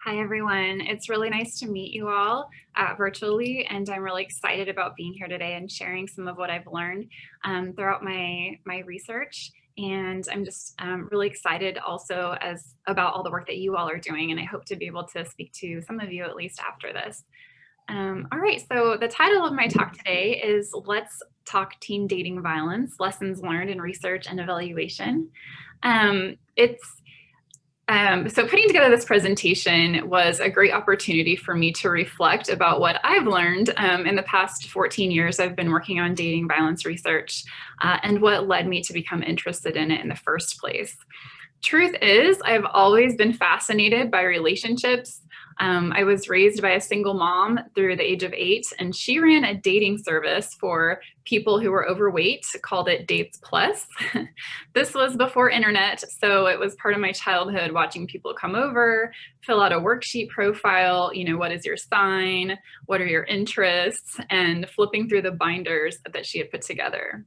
Hi, everyone. It's really nice to meet you all virtually, and I'm really excited about being here today and sharing some of what I've learned throughout my research. And I'm just really excited also about all the work that you all are doing, and I hope to be able to speak to some of you at least after this. All right, so the title of my talk today is Let's Talk Teen Dating Violence, Lessons Learned in Research and Evaluation. So putting together this presentation was a great opportunity for me to reflect about what I've learned in the past 14 years I've been working on dating violence research and what led me to become interested in it in the first place. Truth is, I've always been fascinated by relationships. I was raised by a single mom through the age of 8, and she ran a dating service for people who were overweight, called it Dates Plus. This was before internet, so it was part of my childhood watching people come over, fill out a worksheet profile, what is your sign, what are your interests, and flipping through the binders that she had put together.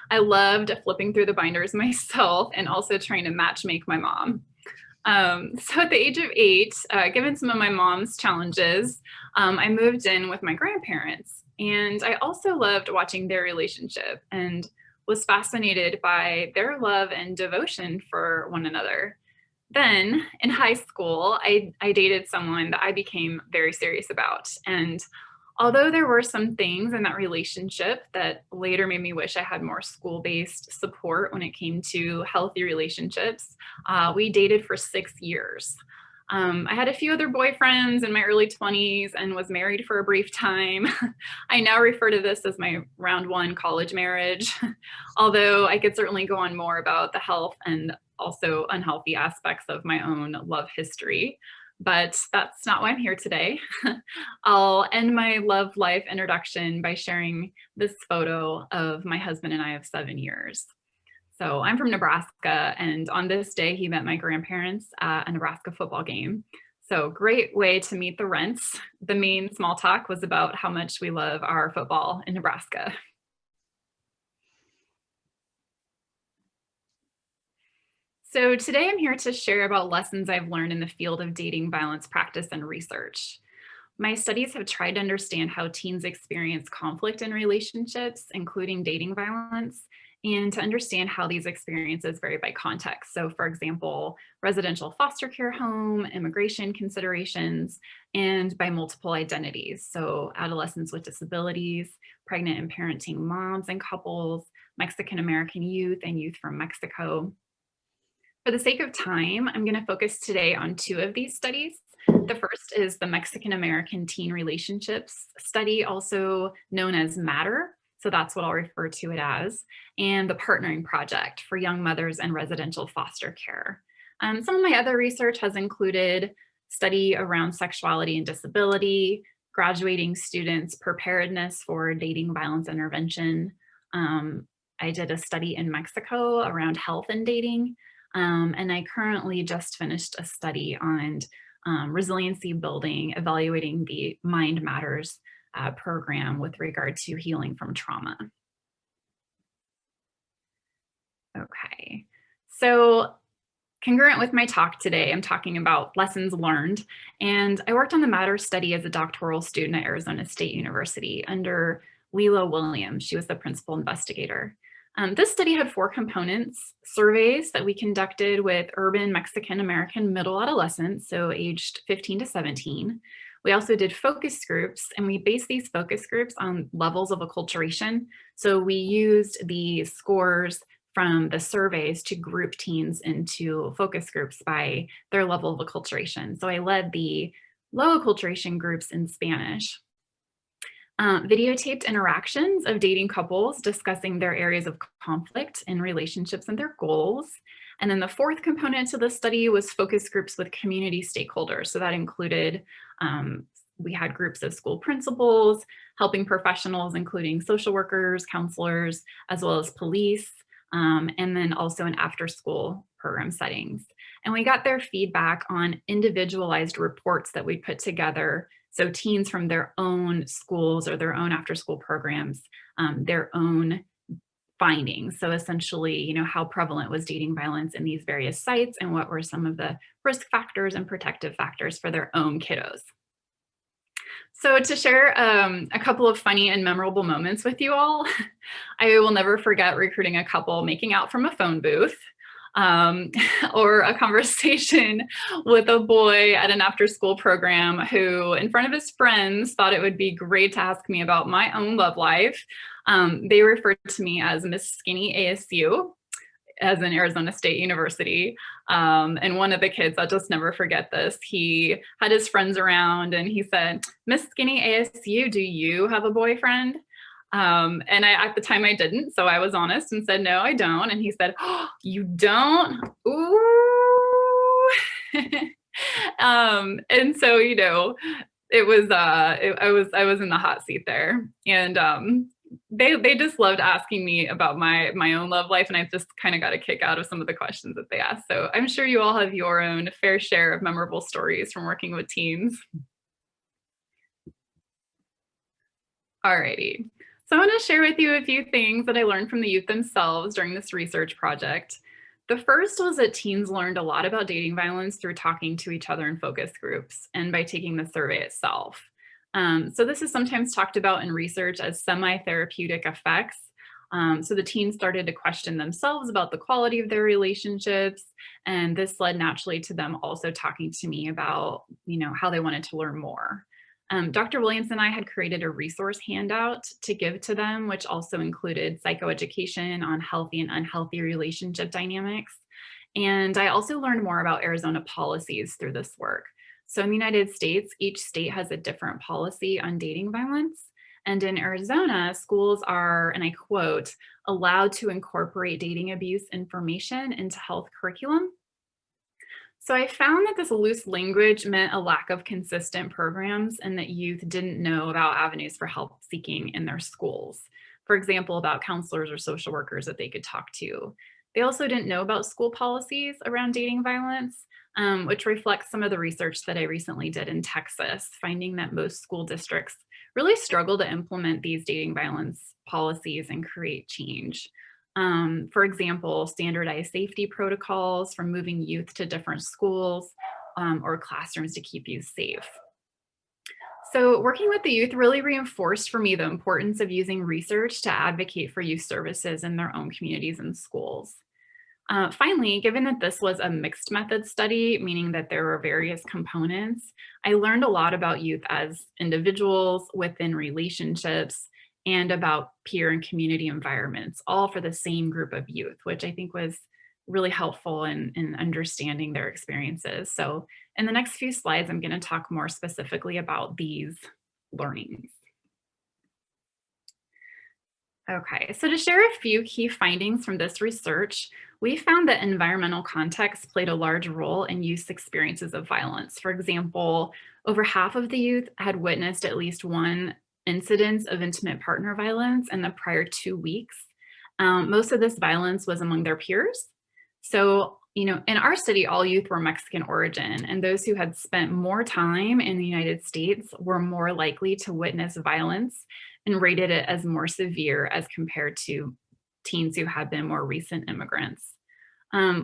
I loved flipping through the binders myself and also trying to matchmake my mom. So at the age of 8, given some of my mom's challenges, I moved in with my grandparents. And I also loved watching their relationship and was fascinated by their love and devotion for one another. Then in high school, I dated someone that I became very serious about. And although there were some things in that relationship that later made me wish I had more school-based support when it came to healthy relationships, we dated for 6 years. I had a few other boyfriends in my early 20s and was married for a brief time. I now refer to this as my round 1 college marriage, although I could certainly go on more about the health and also unhealthy aspects of my own love history. But that's not why I'm here today. I'll end my love life introduction by sharing this photo of my husband and I of 7 years. So I'm from Nebraska, and on this day, he met my grandparents at a Nebraska football game. So great way to meet the rents. The main small talk was about how much we love our football in Nebraska. So today I'm here to share about lessons I've learned in the field of dating violence practice and research. My studies have tried to understand how teens experience conflict in relationships, including dating violence, and to understand how these experiences vary by context. So for example, residential foster care home, immigration considerations, and by multiple identities. So adolescents with disabilities, pregnant and parenting moms and couples, Mexican American youth and youth from Mexico. For the sake of time, I'm going to focus today on 2 of these studies. The first is the Mexican American Teen Relationships Study, also known as MATTER. So that's what I'll refer to it as, and the Partnering Project for Young Mothers and Residential Foster Care. Some of my other research has included study around sexuality and disability, graduating students' preparedness for dating violence intervention. I did a study in Mexico around health and dating. And I currently just finished a study on resiliency building, evaluating the Mind Matters program with regard to healing from trauma. Okay, so congruent with my talk today, I'm talking about lessons learned, and I worked on the Matter study as a doctoral student at Arizona State University under Leela Williams. She was the principal investigator. This study had 4 components: surveys that we conducted with urban Mexican American middle adolescents, so aged 15 to 17. We also did focus groups, and we based these focus groups on levels of acculturation. So we used the scores from the surveys to group teens into focus groups by their level of acculturation. So I led the low acculturation groups in Spanish. Videotaped interactions of dating couples discussing their areas of conflict in relationships and their goals. And then the 4th component to the study was focus groups with community stakeholders. So that included, we had groups of school principals, helping professionals, including social workers, counselors, as well as police, and then also in after-school program settings. And we got their feedback on individualized reports that we put together. So teens from their own schools or their own after-school programs, their own findings. So essentially, how prevalent was dating violence in these various sites and what were some of the risk factors and protective factors for their own kiddos. So to share a couple of funny and memorable moments with you all, I will never forget recruiting a couple making out from a phone booth, um, or a conversation with a boy at an after-school program who, in front of his friends, thought it would be great to ask me about my own love life. They referred to me as Miss Skinny ASU, as in Arizona State University. And one of the kids, I'll just never forget this, he had his friends around and he said, "Miss Skinny ASU, do you have a boyfriend?" And at the time I didn't, so I was honest and said, "No, I don't." And he said, "Oh, you don't? Ooh." And so, it was, I was in the hot seat there. And they just loved asking me about my own love life, and I just kind of got a kick out of some of the questions that they asked. So I'm sure you all have your own fair share of memorable stories from working with teens. Alrighty. So I want to share with you a few things that I learned from the youth themselves during this research project. The first was that teens learned a lot about dating violence through talking to each other in focus groups and by taking the survey itself. So this is sometimes talked about in research as semi-therapeutic effects. So the teens started to question themselves about the quality of their relationships, and this led naturally to them also talking to me about, how they wanted to learn more. Dr. Williams and I had created a resource handout to give to them, which also included psychoeducation on healthy and unhealthy relationship dynamics. And I also learned more about Arizona policies through this work. So in the United States, each state has a different policy on dating violence. And in Arizona, schools are, and I quote, "allowed to incorporate dating abuse information into health curriculum." So I found that this loose language meant a lack of consistent programs and that youth didn't know about avenues for help seeking in their schools. For example, about counselors or social workers that they could talk to. They also didn't know about school policies around dating violence, which reflects some of the research that I recently did in Texas, finding that most school districts really struggle to implement these dating violence policies and create change. For example, standardized safety protocols for moving youth to different schools, or classrooms to keep youth safe. So working with the youth really reinforced for me the importance of using research to advocate for youth services in their own communities and schools. Finally, given that this was a mixed method study, meaning that there were various components, I learned a lot about youth as individuals within relationships and about peer and community environments, all for the same group of youth, which I think was really helpful in understanding their experiences. So in the next few slides, I'm going to talk more specifically about these learnings. Okay, so to share a few key findings from this research, we found that environmental context played a large role in youth's experiences of violence. For example, over half of the youth had witnessed at least one incidence of intimate partner violence in the prior 2 weeks. Most of this violence was among their peers. So, in our city, all youth were Mexican origin, and those who had spent more time in the United States were more likely to witness violence and rated it as more severe as compared to teens who had been more recent immigrants.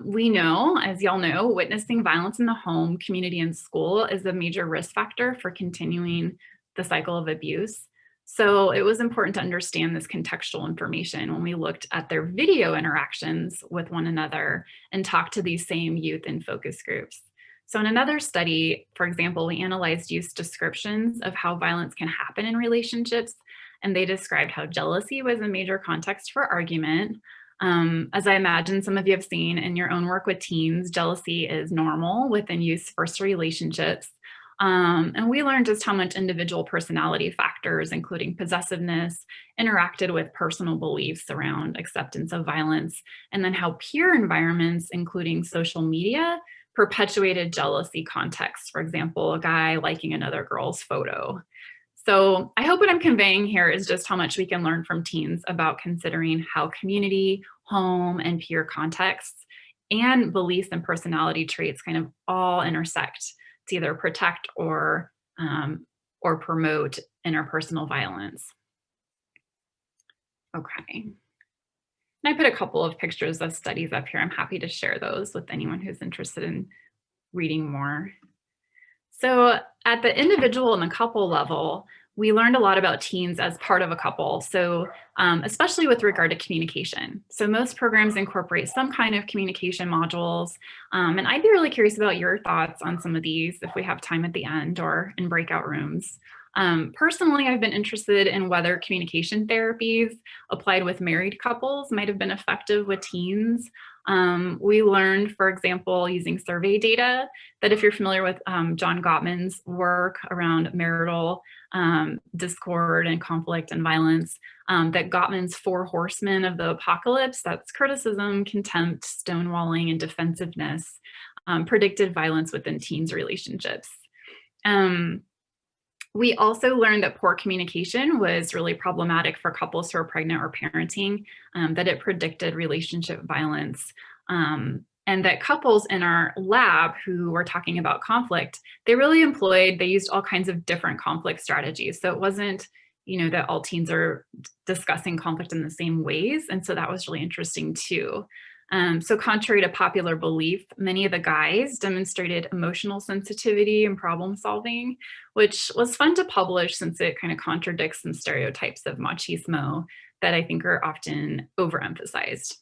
We know, as y'all know, witnessing violence in the home, community, and school is a major risk factor for continuing the cycle of abuse. So it was important to understand this contextual information when we looked at their video interactions with one another and talked to these same youth in focus groups. So in another study, for example, we analyzed youth's descriptions of how violence can happen in relationships, and they described how jealousy was a major context for argument. As I imagine some of you have seen in your own work with teens, jealousy is normal within youth's first relationships. And we learned just how much individual personality factors, including possessiveness, interacted with personal beliefs around acceptance of violence, and then how peer environments, including social media, perpetuated jealousy context. For example, a guy liking another girl's photo. So I hope what I'm conveying here is just how much we can learn from teens about considering how community, home, and peer contexts and beliefs and personality traits kind of all intersect to either protect or promote interpersonal violence. Okay. And I put a couple of pictures of studies up here. I'm happy to share those with anyone who's interested in reading more. So at the individual and the couple level, we learned a lot about teens as part of a couple. So especially with regard to communication. So most programs incorporate some kind of communication modules. And I'd be really curious about your thoughts on some of these if we have time at the end or in breakout rooms. Personally, I've been interested in whether communication therapies applied with married couples might have been effective with teens. We learned, for example, using survey data, that if you're familiar with John Gottman's work around marital discord and conflict and violence, that Gottman's 4 horsemen of the apocalypse, that's criticism, contempt, stonewalling, and defensiveness, predicted violence within teens relationships. We also learned that poor communication was really problematic for couples who are pregnant or parenting, that it predicted relationship violence, and that couples in our lab who were talking about conflict, they used all kinds of different conflict strategies. So it wasn't, that all teens are discussing conflict in the same ways. And so that was really interesting too. So contrary to popular belief, many of the guys demonstrated emotional sensitivity and problem solving, which was fun to publish since it kind of contradicts some stereotypes of machismo that I think are often overemphasized.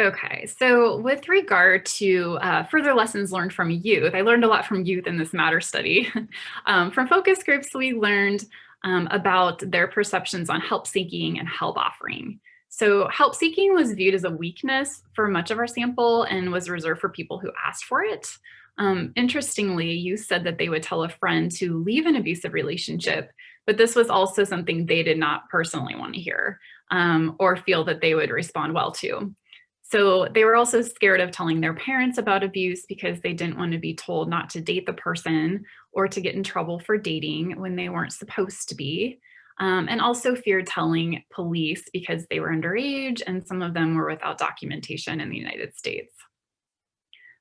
Okay, so with regard to further lessons learned from youth, I learned a lot from youth in this matter study. From focus groups, we learned about their perceptions on help seeking and help offering. So help seeking was viewed as a weakness for much of our sample and was reserved for people who asked for it. Interestingly, you said that they would tell a friend to leave an abusive relationship, but this was also something they did not personally want to hear or feel that they would respond well to. So they were also scared of telling their parents about abuse because they didn't want to be told not to date the person or to get in trouble for dating when they weren't supposed to be. And also feared telling police because they were underage and some of them were without documentation in the United States.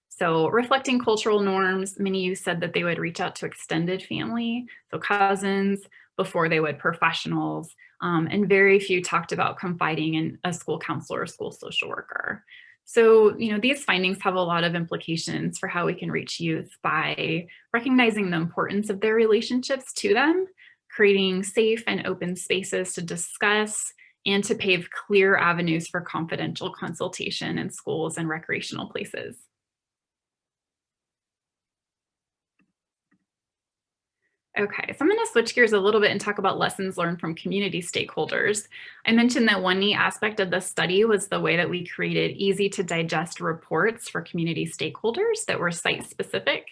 So reflecting cultural norms, many youth said that they would reach out to extended family, so cousins, before they would professionals, and very few talked about confiding in a school counselor or school social worker. So, these findings have a lot of implications for how we can reach youth by recognizing the importance of their relationships to them, creating safe and open spaces to discuss, and to pave clear avenues for confidential consultation in schools and recreational places. Okay, so I'm going to switch gears a little bit and talk about lessons learned from community stakeholders. I mentioned that one neat aspect of the study was the way that we created easy to digest reports for community stakeholders that were site specific.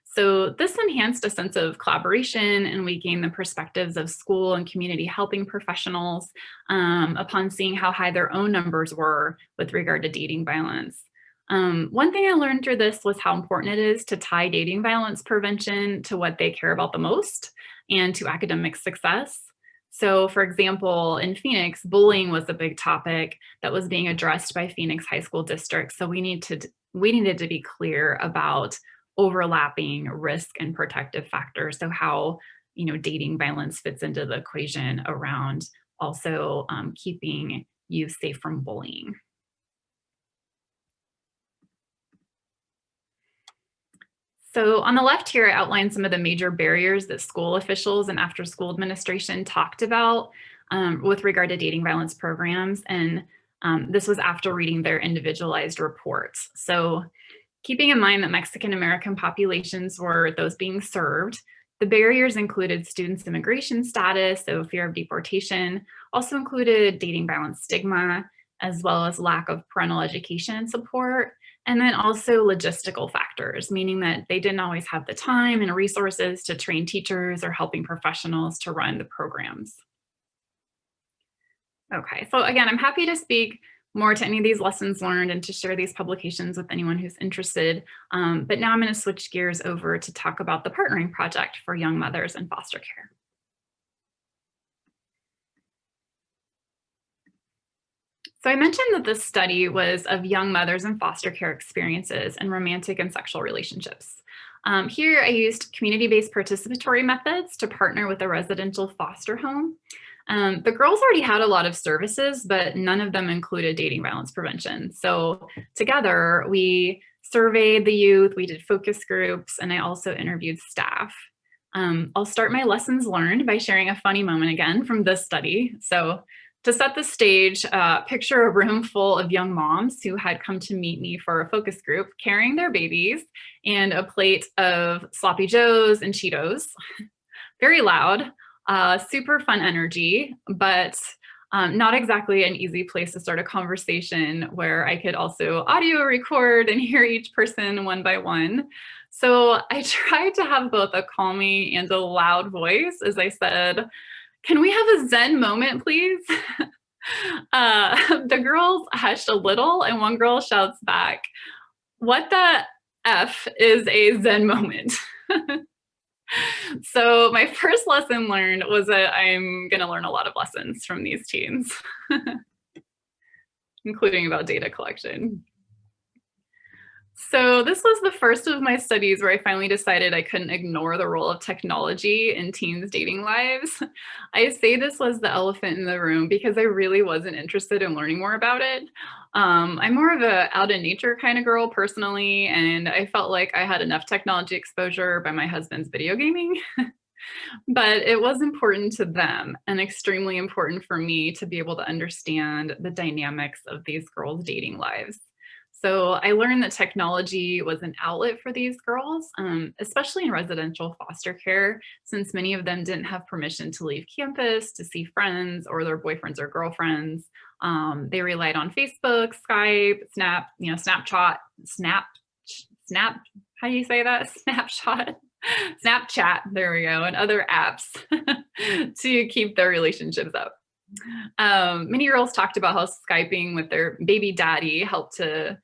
So this enhanced a sense of collaboration and we gained the perspectives of school and community helping professionals upon seeing how high their own numbers were with regard to dating violence. One thing I learned through this was how important it is to tie dating violence prevention to what they care about the most and to academic success. So for example, in Phoenix, bullying was a big topic that was being addressed by Phoenix high school districts. So we needed to be clear about overlapping risk and protective factors. So how, dating violence fits into the equation around also keeping youth safe from bullying. So on the left here, I outlined some of the major barriers that school officials and after school administration talked about with regard to dating violence programs. And this was after reading their individualized reports. So keeping in mind that Mexican American populations were those being served, the barriers included students' immigration status, so fear of deportation, also included dating violence stigma, as well as lack of parental education and support. And then also logistical factors, meaning that they didn't always have the time and resources to train teachers or helping professionals to run the programs. Okay, so again, I'm happy to speak more to any of these lessons learned and to share these publications with anyone who's interested. But now I'm going to switch gears over to talk about the Partnering Project for Young Mothers in Foster Care. So I mentioned that this study was of young mothers in foster care experiences and romantic and sexual relationships. Here I used community-based participatory methods to partner with a residential foster home. The girls already had a lot of services, but none of them included dating violence prevention. So together we surveyed the youth, we did focus groups, and I also interviewed staff. I'll start my lessons learned by sharing a funny moment again from this study. So to set the stage, picture a room full of young moms who had come to meet me for a focus group carrying their babies and a plate of sloppy joes and Cheetos. Very loud, super fun energy, but not exactly an easy place to start a conversation where I could also audio record and hear each person one by one. So I tried to have both a calming and a loud voice as I said, "Can we have a Zen moment, please?" The girls hushed a little and one girl shouts back, "What the F is a Zen moment?" So my first lesson learned was that I'm going to learn a lot of lessons from these teens, including about data collection. So this was the first of my studies where I finally decided I couldn't ignore the role of technology in teens' dating lives. I say this was the elephant in the room because I really wasn't interested in learning more about it. I'm more of a out in nature kind of girl personally, and I felt like I had enough technology exposure by my husband's video gaming. But it was important to them and extremely important for me to be able to understand the dynamics of these girls' dating lives. So I learned that technology was an outlet for these girls, especially in residential foster care, since many of them didn't have permission to leave campus to see friends or their boyfriends or girlfriends. They relied on Facebook, Skype, Snap, how do you say that? Snapshot? Snapchat, there we go, and other apps to keep their relationships up. Many girls talked about how Skyping with their baby daddy helped to,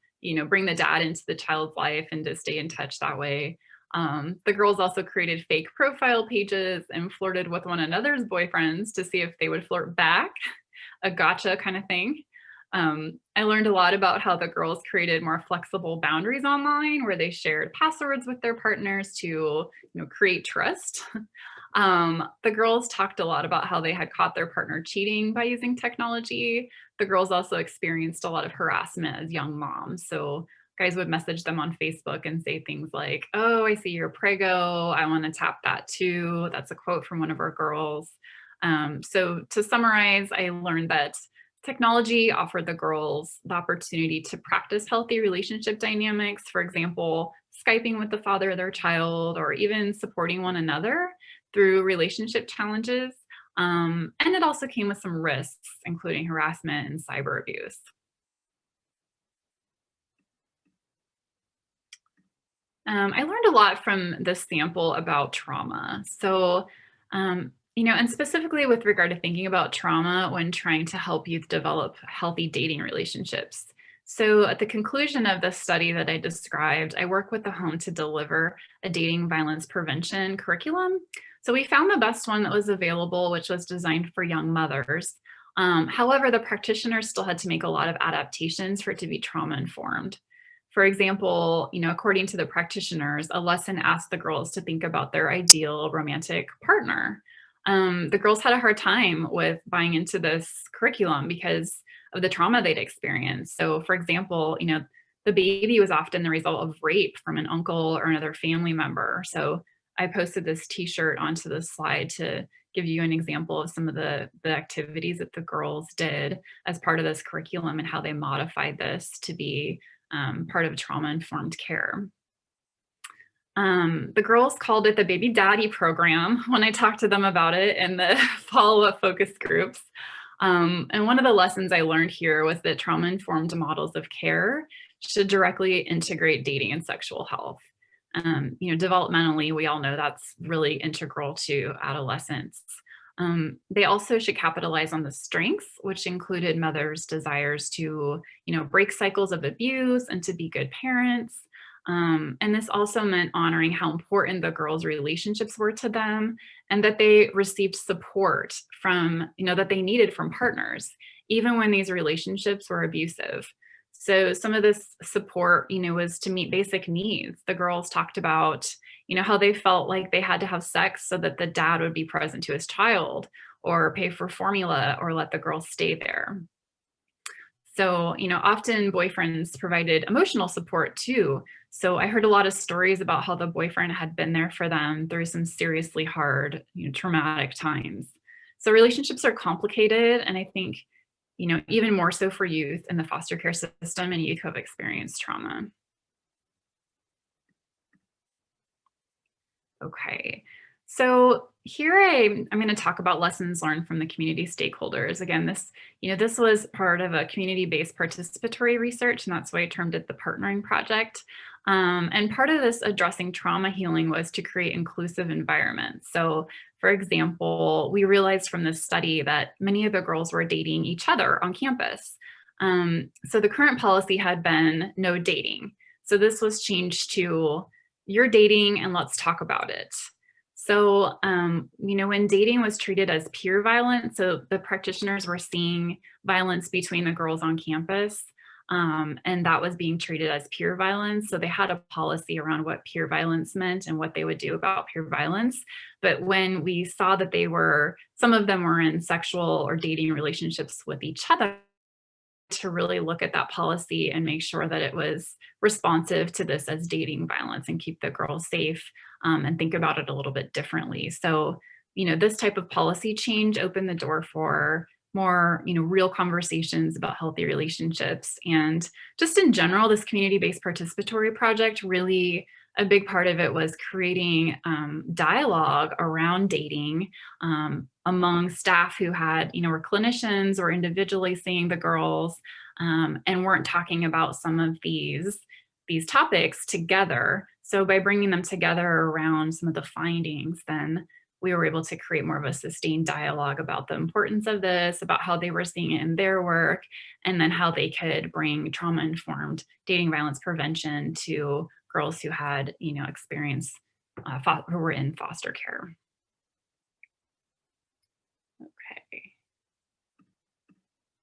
bring the dad into the child's life and to stay in touch that way. The girls also created fake profile pages and flirted with one another's boyfriends to see if they would flirt back, a gotcha kind of thing. I learned a lot about how the girls created more flexible boundaries online where they shared passwords with their partners to create trust. The girls talked a lot about how they had caught their partner cheating by using technology. The girls also experienced a lot of harassment as young moms. So guys would message them on Facebook and say things like, "Oh, I see you're prego. I want to tap that too." That's a quote from one of our girls. So to summarize, I learned that technology offered the girls the opportunity to practice healthy relationship dynamics, for example, Skyping with the father of their child, or even supporting one another through relationship challenges. And it also came with some risks, including harassment and cyber abuse. I learned a lot from this sample about trauma. So, and specifically with regard to thinking about trauma when trying to help youth develop healthy dating relationships. So, at the conclusion of the study that I described, I work with the home to deliver a dating violence prevention curriculum. So, we found the best one that was available, which was designed for young mothers. However, the practitioners still had to make a lot of adaptations for it to be trauma informed. For example, according to the practitioners, a lesson asked the girls to think about their ideal romantic partner. The girls had a hard time with buying into this curriculum because of the trauma they'd experienced. So, for example, the baby was often the result of rape from an uncle or another family member. So I posted this t-shirt onto the slide to give you an example of some of the activities that the girls did as part of this curriculum and how they modified this to be part of trauma-informed care. The girls called it the baby daddy program when I talked to them about it in the follow-up focus groups. And one of the lessons I learned here was that trauma-informed models of care should directly integrate dating and sexual health. Developmentally, we all know that's really integral to adolescence. They also should capitalize on the strengths, which included mothers' desires to, break cycles of abuse and to be good parents. And this also meant honoring how important the girls' relationships were to them and that they received support from, that they needed from partners, even when these relationships were abusive. So some of this support, was to meet basic needs. The girls talked about, how they felt like they had to have sex so that the dad would be present to his child, or pay for formula, or let the girls stay there. So, often boyfriends provided emotional support too. So I heard a lot of stories about how the boyfriend had been there for them through some seriously hard, traumatic times. So relationships are complicated, and I think, even more so for youth in the foster care system and youth who have experienced trauma. Okay. So here I'm going to talk about lessons learned from the community stakeholders. Again, this was part of a community-based participatory research, and that's why I termed it the partnering project. And part of this addressing trauma healing was to create inclusive environments. So for example, we realized from this study that many of the girls were dating each other on campus. So the current policy had been no dating. So this was changed to you're dating and let's talk about it. So, when dating was treated as peer violence, so the practitioners were seeing violence between the girls on campus, and that was being treated as peer violence. So they had a policy around what peer violence meant and what they would do about peer violence. But when we saw that some of them were in sexual or dating relationships with each other, to really look at that policy and make sure that it was responsive to this as dating violence and keep the girls safe, and think about it a little bit differently. So, this type of policy change opened the door for more, real conversations about healthy relationships. And just in general, this community-based participatory project, really a big part of it was creating dialogue around dating, among staff who were clinicians or individually seeing the girls, and weren't talking about some of these topics together. So by bringing them together around some of the findings, then we were able to create more of a sustained dialogue about the importance of this, about how they were seeing it in their work, and then how they could bring trauma-informed dating violence prevention to girls who had, experienced, who were in foster care. Okay.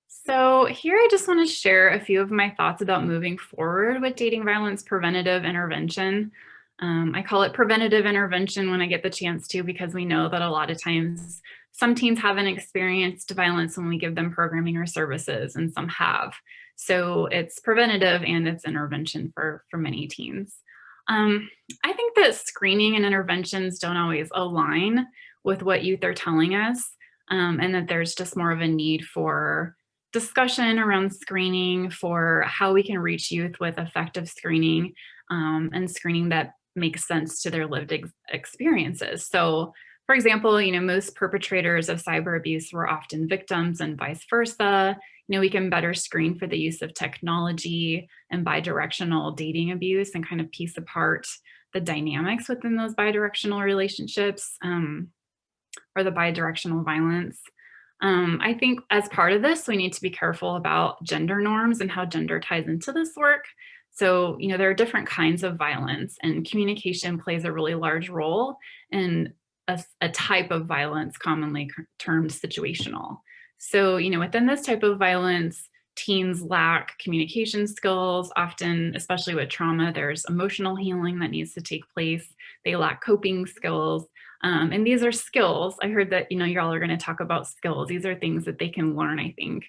So here I just want to share a few of my thoughts about moving forward with dating violence preventative intervention. I call it preventative intervention when I get the chance to, because we know that a lot of times some teens haven't experienced violence when we give them programming or services, and some have. So it's preventative and it's intervention for many teens. I think that screening and interventions don't always align with what youth are telling us, and that there's just more of a need for discussion around screening, for how we can reach youth with effective screening, and screening that makes sense to their lived experiences. So, for example, most perpetrators of cyber abuse were often victims and vice versa. We can better screen for the use of technology and bidirectional dating abuse and kind of piece apart the dynamics within those bidirectional relationships, or the bidirectional violence. I think as part of this, we need to be careful about gender norms and how gender ties into this work. So, there are different kinds of violence, and communication plays a really large role in a type of violence commonly termed situational. So, within this type of violence, teens lack communication skills. Often, especially with trauma, there's emotional healing that needs to take place. They lack coping skills. And these are skills. I heard that, y'all are going to talk about skills. These are things that they can learn, I think.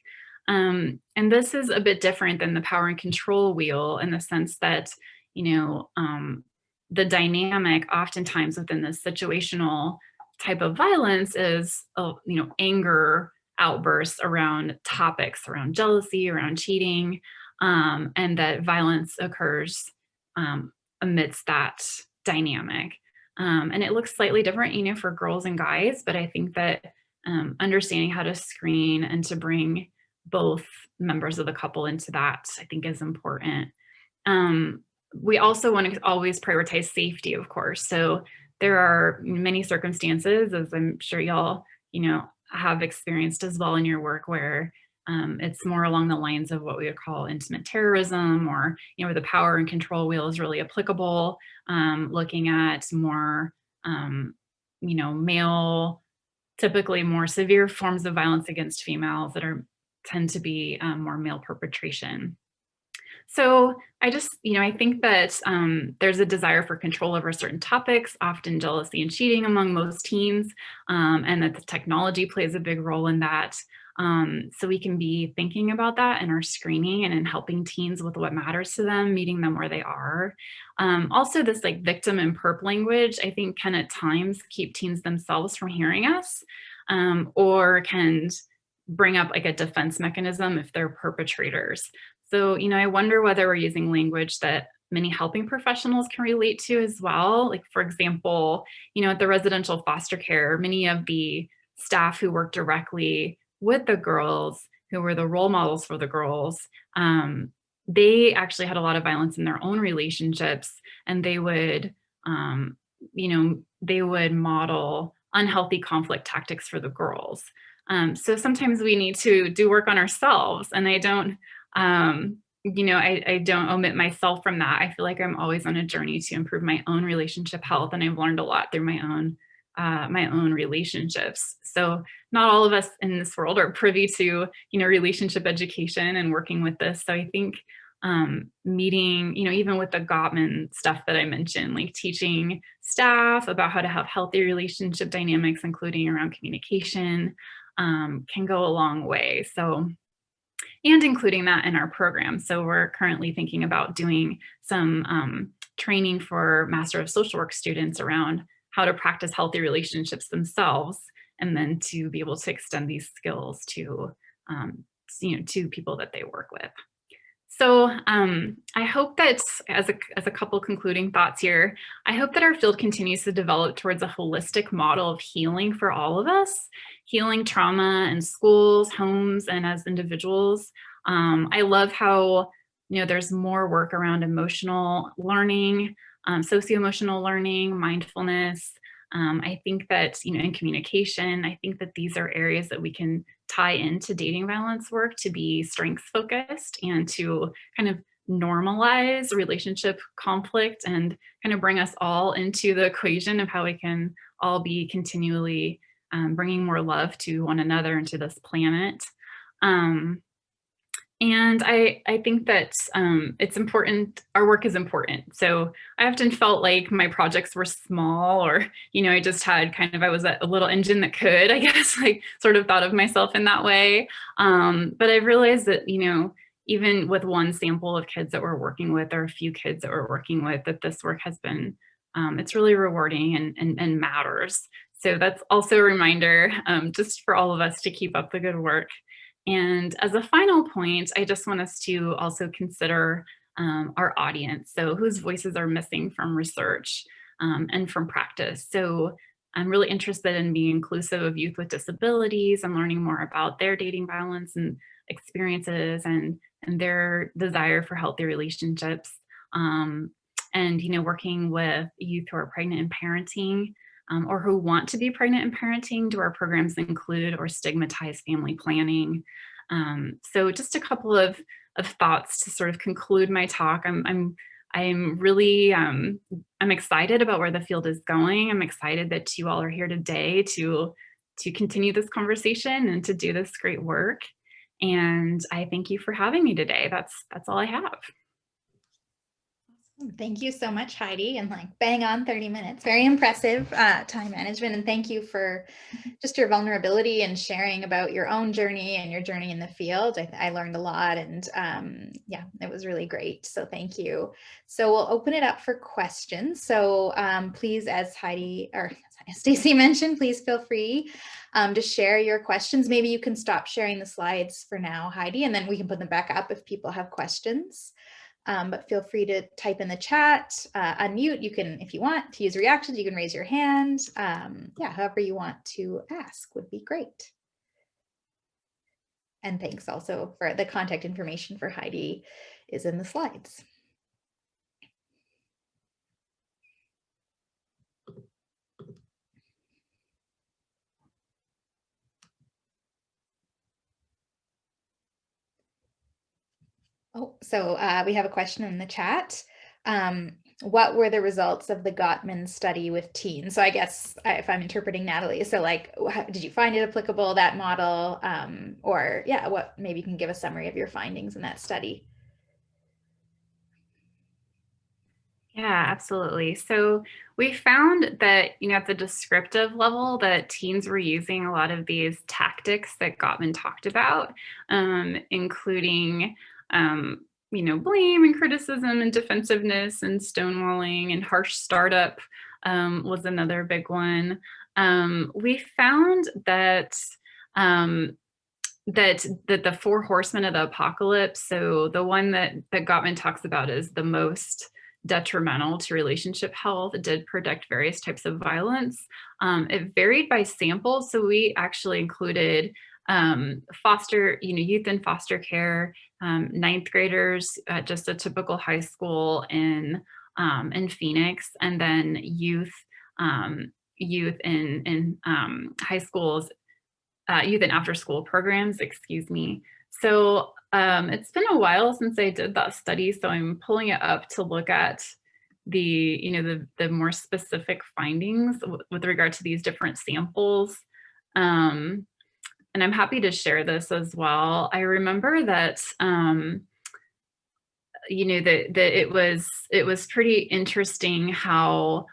And this is a bit different than the power and control wheel, in the sense that, the dynamic oftentimes within this situational type of violence is, anger outbursts around topics, around jealousy, around cheating, and that violence occurs amidst that dynamic. And it looks slightly different, for girls and guys, but I think that understanding how to screen and to bring both members of the couple into that, I think, is important. We also want to always prioritize safety, of course. So there are many circumstances, as I'm sure y'all, have experienced as well in your work, where it's more along the lines of what we would call intimate terrorism, or, where the power and control wheel is really applicable, looking at more, male, typically more severe forms of violence against females that tend to be more male perpetration. So I just, I think that there's a desire for control over certain topics, often jealousy and cheating among most teens, and that the technology plays a big role in that. So we can be thinking about that in our screening and in helping teens with what matters to them, meeting them where they are. Also, this like victim and perp language, I think can at times keep teens themselves from hearing us, or can bring up like a defense mechanism if they're perpetrators. So, I wonder whether we're using language that many helping professionals can relate to as well. Like, for example, at the residential foster care, many of the staff who work directly with the girls, who were the role models for the girls, they actually had a lot of violence in their own relationships, and they would model unhealthy conflict tactics for the girls. So sometimes we need to do work on ourselves, and I don't I don't omit myself from that. I feel like I'm always on a journey to improve my own relationship health, and I've learned a lot through my own relationships. So not all of us in this world are privy to relationship education and working with this. So I think meeting, even with the Gottman stuff that I mentioned, like teaching staff about how to have healthy relationship dynamics, including around communication, can go a long way. So, and including that in our program. So we're currently thinking about doing some training for Master of Social Work students around how to practice healthy relationships themselves, and then to be able to extend these skills to, to people that they work with. So I hope that as a couple concluding thoughts here, I hope that our field continues to develop towards a holistic model of healing for all of us, healing trauma in schools, homes, and as individuals. I love how, there's more work around emotional learning, socio-emotional learning, mindfulness. I think that, in communication, I think that these are areas that we can tie into dating violence work to be strengths focused and to kind of normalize relationship conflict and kind of bring us all into the equation of how we can all be continually bringing more love to one another and to this planet. And I think that it's important, our work is important. So I often felt like my projects were small, or, I just had I was a little engine that could, I guess, like sort of thought of myself in that way. But I've realized that, even with one sample of kids that we're working with, or a few kids that we're working with, that this work has been, it's really rewarding and matters. So that's also a reminder just for all of us to keep up the good work. And as a final point, I just want us to also consider our audience. So whose voices are missing from research and from practice. So I'm really interested in being inclusive of youth with disabilities and learning more about their dating violence and experiences and their desire for healthy relationships. And, working with youth who are pregnant and parenting, or who want to be pregnant and parenting. Do our programs include or stigmatize family planning? So just a couple of thoughts to sort of conclude my talk. I'm really I'm excited about where the field is going. I'm excited that you all are here today to continue this conversation and to do this great work. And I thank you for having me today. That's all I have. Thank you so much, Heidi, and like bang on 30 minutes. Very impressive time management. And thank you for just your vulnerability and sharing about your own journey and your journey in the field. I learned a lot, and yeah, it was really great. So thank you. So we'll open it up for questions. So please, as Heidi or Stacy mentioned, please feel free to share your questions. Maybe you can stop sharing the slides for now, Heidi, and then we can put them back up if people have questions. But feel free to type in the chat, unmute. You can, if you want to use reactions, you can raise your hand. Yeah, however you want to ask would be great. And thanks also for the contact information for Heidi is in the slides. Oh, so we have a question in the chat. What were the results of the Gottman study with teens? So I guess if I'm interpreting Natalie, so like, did you find it applicable, that model? Or yeah, maybe you can give a summary of your findings in that study. Yeah, absolutely. So we found that, at the descriptive level, that teens were using a lot of these tactics that Gottman talked about, including, blame and criticism and defensiveness and stonewalling and harsh startup was another big one. We found um, that the four horsemen of the apocalypse, so the one that Gottman talks about is the most detrimental to relationship health, did predict various types of violence. It varied by sample, so we actually included youth in foster care, ninth graders at just a typical high school in Phoenix, and then youth in high schools, youth and after school programs, excuse me. So it's been a while since I did that study, so I'm pulling it up to look at the more specific findings with regard to these different samples. And I'm happy to share this as well. I remember that that it was pretty interesting how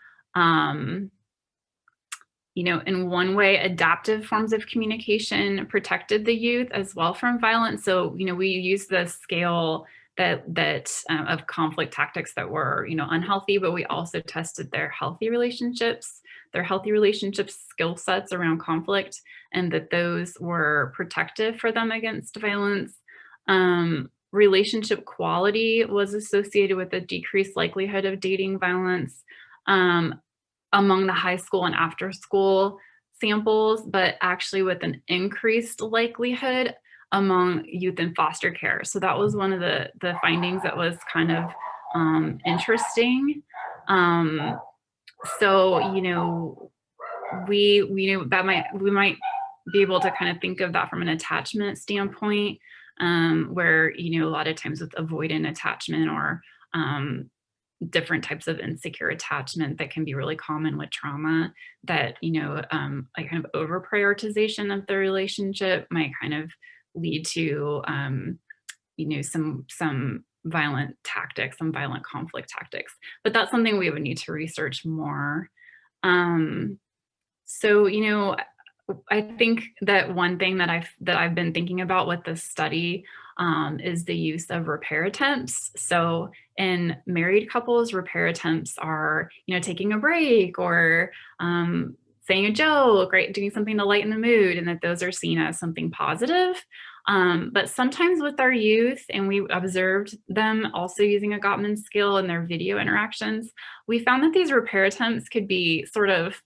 in one way, adaptive forms of communication protected the youth as well from violence. So, we use the scale that of conflict tactics that were, unhealthy, but we also tested their healthy relationships skill sets around conflict, and that those were protective for them against violence. Relationship quality was associated with a decreased likelihood of dating violence. Among the high school and after school samples, but actually with an increased likelihood among youth in foster care. So that was one of the findings that was kind of interesting. So we might be able to kind of think of that from an attachment standpoint, where a lot of times with avoidant attachment or different types of insecure attachment that can be really common with trauma, that a kind of over prioritization of the relationship might kind of lead to some violent tactics, some violent conflict tactics. But that's something we would need to research more. So I think that one thing that I've been thinking about with this study is the use of repair attempts. So in married couples, repair attempts are, taking a break or saying a joke, right, doing something to lighten the mood, and that those are seen as something positive. But sometimes with our youth, and we observed them also using a Gottman scale in their video interactions, we found that these repair attempts could be sort of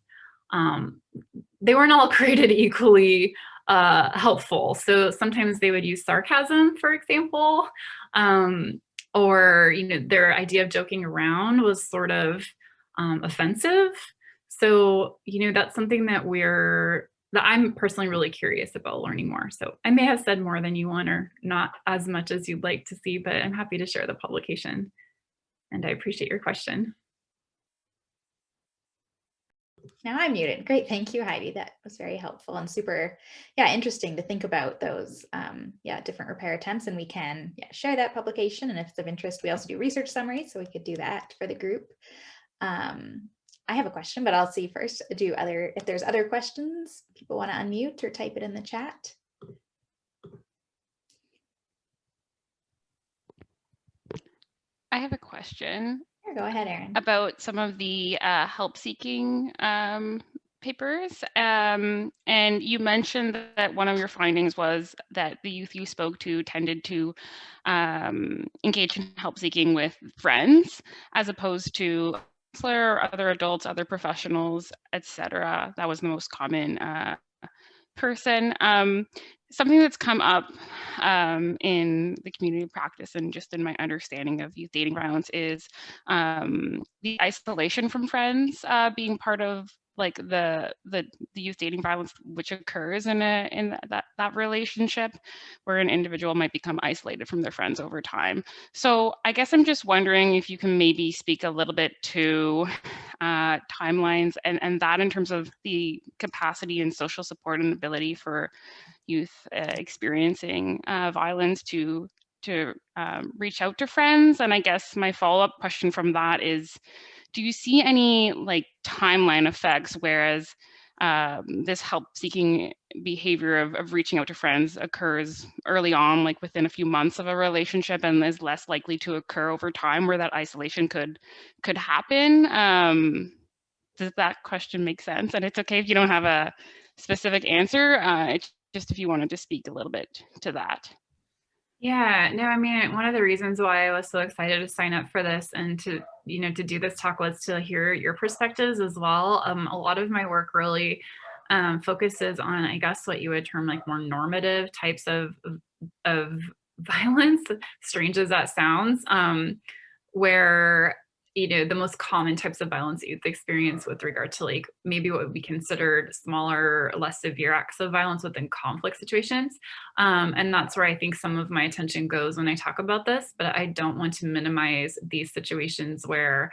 they weren't all created equally helpful. So sometimes they would use sarcasm, for example, or their idea of joking around was sort of offensive. So that's something that I'm personally really curious about learning more. So I may have said more than you want, or not as much as you'd like to see, but I'm happy to share the publication. And I appreciate your question. Now I'm muted. Great. Thank you, Heidi. That was very helpful and super, interesting to think about those, different repair attempts. And we can share that publication. And if it's of interest, we also do research summaries, so we could do that for the group. I have a question, but I'll see first, if there's other questions, people want to unmute or type it in the chat. I have a question. Go ahead, Erin. About some of the help-seeking papers. And you mentioned that one of your findings was that the youth you spoke to tended to engage in help-seeking with friends, as opposed to counselor or other adults, other professionals, etc. That was the most common person. Something that's come up in the community practice and just in my understanding of youth dating violence is the isolation from friends being part of like the youth dating violence which occurs in that relationship, where an individual might become isolated from their friends over time. So I guess I'm just wondering if you can maybe speak a little bit to timelines and that in terms of the capacity and social support and ability for youth experiencing violence to reach out to friends? And I guess my follow-up question from that is, do you see any like timeline effects, whereas this help-seeking behavior of reaching out to friends occurs early on, like within a few months of a relationship, and is less likely to occur over time, where that isolation could happen? Does that question make sense? And it's okay if you don't have a specific answer. It's just if you wanted to speak a little bit to that. Yeah, no, I mean, one of the reasons why I was so excited to sign up for this and to, to do this talk was to hear your perspectives as well. A lot of my work really focuses on, I guess, what you would term like more normative types of violence, strange as that sounds, where the most common types of violence that youth experience with regard to like maybe what would be considered smaller, less severe acts of violence within conflict situations. And that's where I think some of my attention goes when I talk about this, but I don't want to minimize these situations where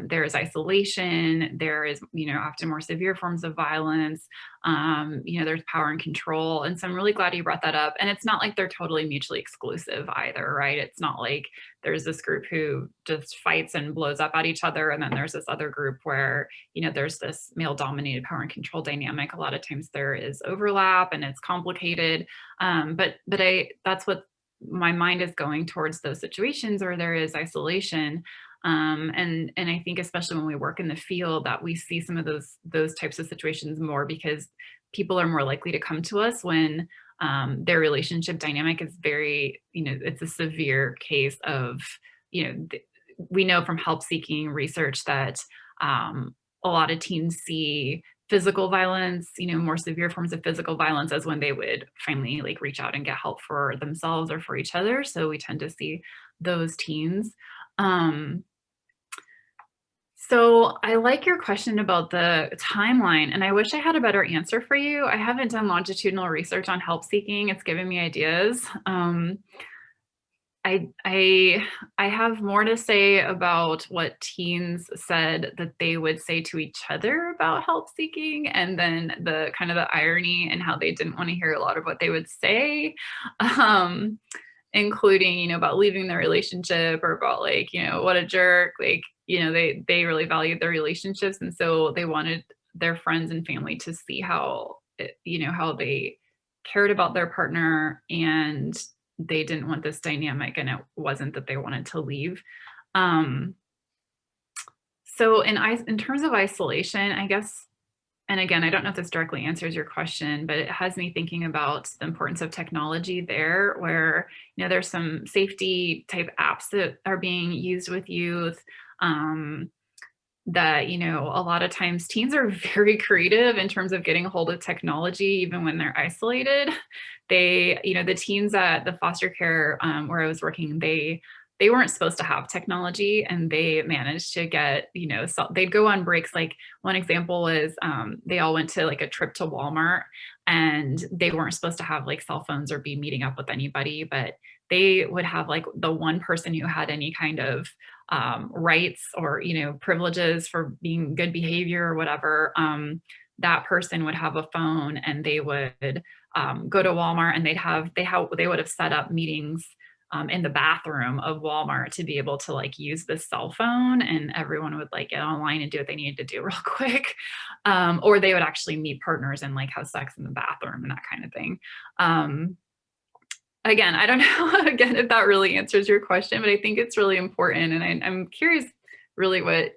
there is isolation, there is, often more severe forms of violence, there's power and control. And so I'm really glad you brought that up. And it's not like they're totally mutually exclusive either, right? It's not like there's this group who just fights and blows up at each other, and then there's this other group where, there's this male dominated power and control dynamic. A lot of times there is overlap and it's complicated. But that's what my mind is going towards, those situations where there is isolation. And I think especially when we work in the field that we see some of those types of situations more, because people are more likely to come to us when their relationship dynamic is very, it's a severe case of, we know from help seeking research that a lot of teens see physical violence, more severe forms of physical violence as when they would finally like reach out and get help for themselves or for each other. So we tend to see those teens. So I like your question about the timeline, and I wish I had a better answer for you. I haven't done longitudinal research on help seeking. It's given me ideas. I have more to say about what teens said that they would say to each other about help seeking, and then the kind of the irony and how they didn't want to hear a lot of what they would say, including, about leaving the relationship, or about like, what a jerk, like, they really valued their relationships. And so they wanted their friends and family to see how, how they cared about their partner, and they didn't want this dynamic, and it wasn't that they wanted to leave. So in terms of isolation, I guess, and again, I don't know if this directly answers your question, but it has me thinking about the importance of technology there, where, there's some safety type apps that are being used with youth, that, a lot of times teens are very creative in terms of getting a hold of technology, even when they're isolated. They, the teens at the foster care where I was working, they weren't supposed to have technology, and they managed to get, so they'd go on breaks. Like one example is they all went to like a trip to Walmart, and they weren't supposed to have like cell phones or be meeting up with anybody, but they would have like the one person who had any kind of rights or, privileges for being good behavior or whatever. That person would have a phone, and they would go to Walmart, and they would have set up meetings in the bathroom of Walmart to be able to like use this cell phone, and everyone would like get online and do what they needed to do real quick. Or they would actually meet partners and like have sex in the bathroom and that kind of thing. Again, I don't know again if that really answers your question, but I think it's really important, and I'm curious really what,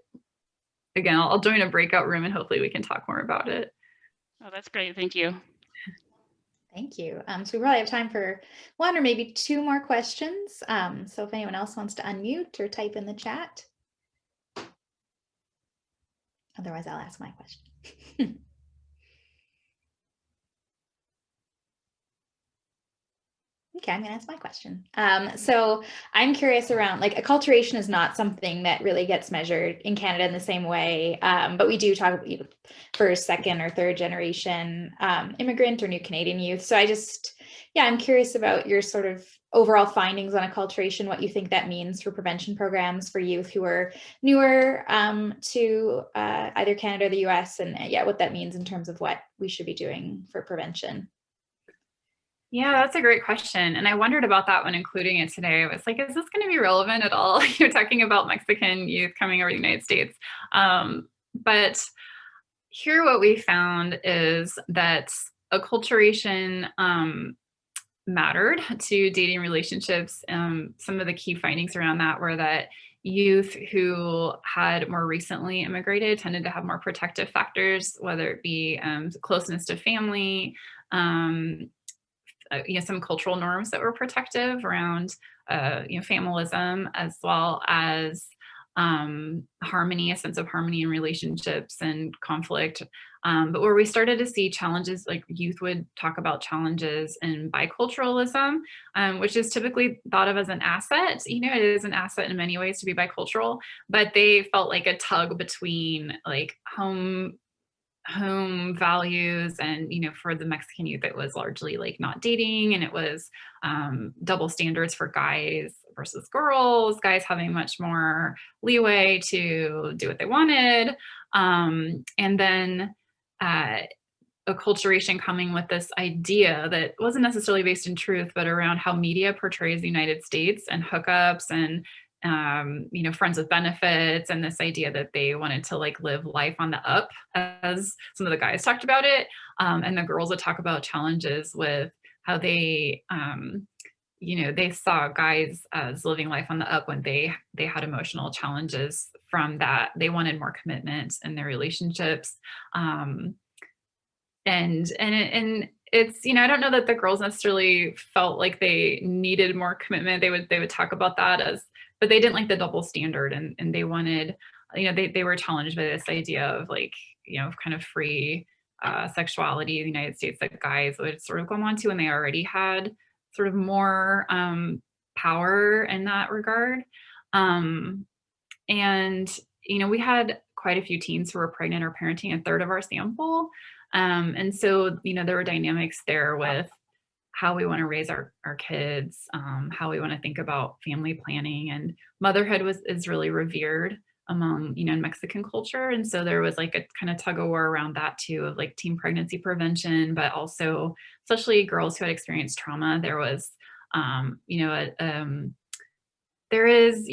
again, I'll join a breakout room and hopefully we can talk more about it. Oh, that's great. Thank you. Thank you. So we probably have time for one or maybe two more questions. So if anyone else wants to unmute or type in the chat. Otherwise, I'll ask my question. Okay, I'm gonna ask my question. So I'm curious around, like, acculturation is not something that really gets measured in Canada in the same way, but we do talk about first, second, or third generation immigrant or new Canadian youth. So I'm curious about your sort of overall findings on acculturation, what you think that means for prevention programs for youth who are newer to either Canada or the US, and what that means in terms of what we should be doing for prevention. Yeah, that's a great question. And I wondered about that when including it today. I was like, is this going to be relevant at all? You're talking about Mexican youth coming over to the United States. But here, what we found is that acculturation mattered to dating relationships. Some of the key findings around that were that youth who had more recently immigrated tended to have more protective factors, whether it be closeness to family, um, some cultural norms that were protective around, familism, as well as harmony, a sense of harmony in relationships and conflict. But where we started to see challenges, like youth would talk about challenges in biculturalism, which is typically thought of as an asset. It is an asset in many ways to be bicultural, but they felt like a tug between like home values and for the Mexican youth it was largely like not dating, and it was double standards for guys versus girls, guys having much more leeway to do what they wanted, and then acculturation coming with this idea that wasn't necessarily based in truth, but around how media portrays the United States and hookups and friends with benefits, and this idea that they wanted to like live life on the up, as some of the guys talked about it, and the girls would talk about challenges with how they saw guys as living life on the up when they had emotional challenges from that. They wanted more commitment in their relationships, and it's I don't know that the girls necessarily felt like they needed more commitment. They would talk about that as, but they didn't like the double standard, and they wanted, they were challenged by this idea of like kind of free sexuality in the United States that guys would sort of go on to, and they already had sort of more power in that regard. And we had quite a few teens who were pregnant or parenting a third of our sample. And so, there were dynamics there with how we want to raise our kids, how we want to think about family planning, and motherhood is really revered among, Mexican culture. And so there was like a kind of tug of war around that too, of like teen pregnancy prevention, but also especially girls who had experienced trauma. There was, there is,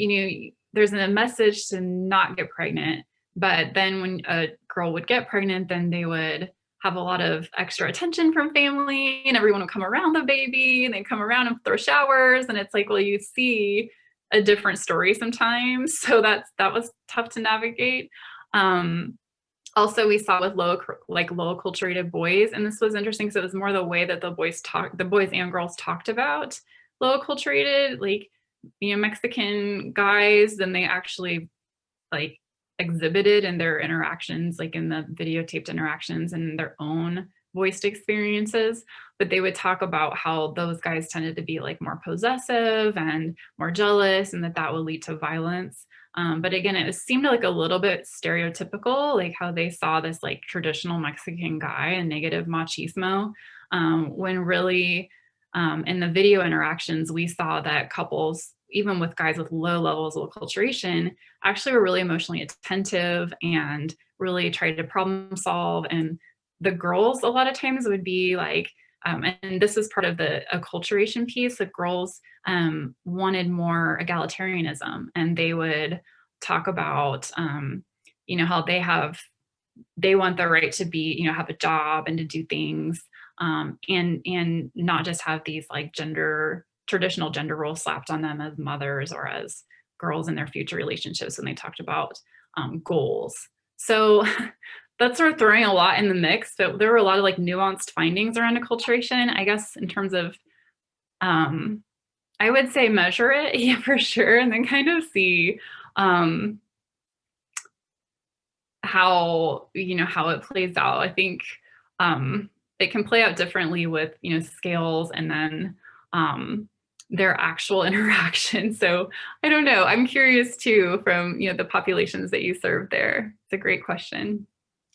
there's a message to not get pregnant, but then when a girl would get pregnant, then they would have a lot of extra attention from family, and everyone would come around the baby, and they'd come around and throw showers. And it's like, well, you see a different story sometimes. So that was tough to navigate. Also, we saw with low acculturated boys, and this was interesting because it was more the way that the boys and girls talked about low acculturated, like, Mexican guys, than they actually like exhibited in their interactions, like in the videotaped interactions and their own voiced experiences. But they would talk about how those guys tended to be like more possessive and more jealous, and that would lead to violence. But again, it seemed like a little bit stereotypical, like how they saw this like traditional Mexican guy and negative machismo, when really in the video interactions, we saw that couples, even with guys with low levels of acculturation, actually were really emotionally attentive and really tried to problem solve. And the girls a lot of times would be like, and this is part of the acculturation piece, the girls wanted more egalitarianism, and they would talk about, how they want the right to be, have a job and to do things, and not just have these like traditional gender roles slapped on them as mothers or as girls in their future relationships when they talked about goals. So that's sort of throwing a lot in the mix, but there were a lot of like nuanced findings around acculturation, I guess, in terms of, I would say measure it, yeah, for sure, and then kind of see how it plays out. I think it can play out differently with, scales and then their actual interaction. So I don't know. I'm curious too, from, the populations that you serve there. It's a great question.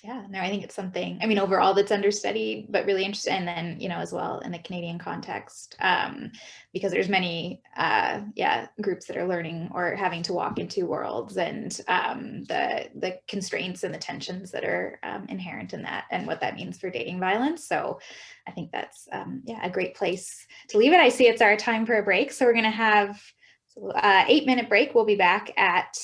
Yeah, no, I think it's something, I mean, overall that's understudied, but really interesting. And then, you know, as well in the Canadian context, because there's many, groups that are learning or having to walk in two worlds, and the constraints and the tensions that are inherent in that, and what that means for dating violence. So I think that's, a great place to leave it. I see it's our time for a break. So we're going to have 8-minute break. We'll be back at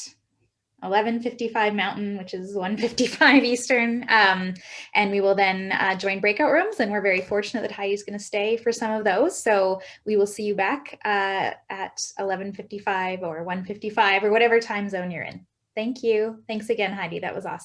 11:55 Mountain, which is 1:55 Eastern. And we will then join breakout rooms. And we're very fortunate that Heidi's going to stay for some of those. So we will see you back at 11:55 or 1:55 or whatever time zone you're in. Thank you. Thanks again, Heidi. That was awesome.